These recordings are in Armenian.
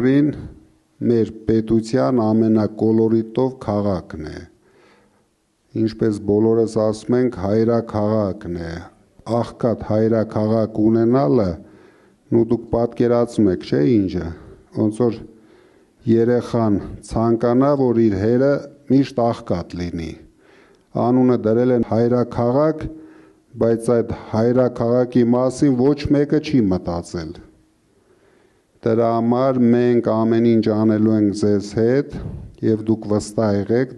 Գյումրին մեր պետության ամենակոլորիտով քաղաքն է, ինչպես բոլորս ասում ենք, հայրաքաղաքն է, աղքատ հայրաքաղաք ունենալը, դուք պատկերացնում եք, չէ՞ ինչը, ոնց որ երեխան ցանկանա, որ իր հերը միշտ աղքատ լինի, անունը դրել են հայրաքաղաք, բայց այդ հայրաքաղաքի մասին ոչ մեկը չի մտածել, դրա համար մենք ամեն ինչ անելու ենք ձեզ հետ և դուք վստահ եղեք,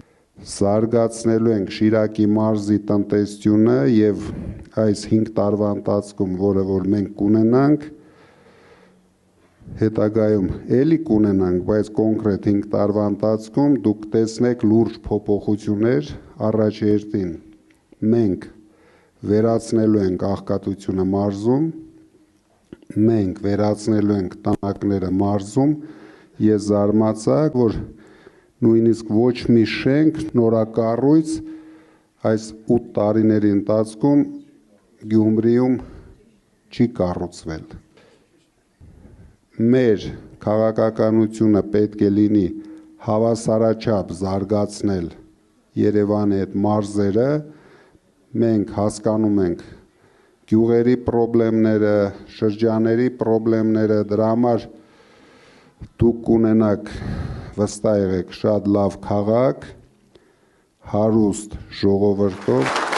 զարգացնելու ենք Շիրակի մարզի տնտեսությունը և այս 5 տարվա ընթացքում, որը որ մենք կունենանք, հետագայում էլի կունենանք, բայց կոնկրետ 5 տարվա ընթացքում դուք տեսնեք լուրջ փոփոխություններ, առաջ երթին մենք վերացնելու ենք աղքատությունը մարզում, մենք վերացնելու ենք տնակները մարզում, ես զարմացա, որ նույնիսկ ոչ մի շենք, նորակառույց այս 8 տարիների ընթացքում Գյումրիում չի կառուցվել։ Մեր քաղաքականությունը պետք է լինի հավասարաչափ զարգացնել Երևանի այդ մարզերը, մենք հասկանում ենք գյուղերի պրոբլեմները, շրջանների պրոբլեմները, դրա համար դուք կունենաք, վստահ եղեք, շատ լավ քաղաք, հարուստ ժողովրդով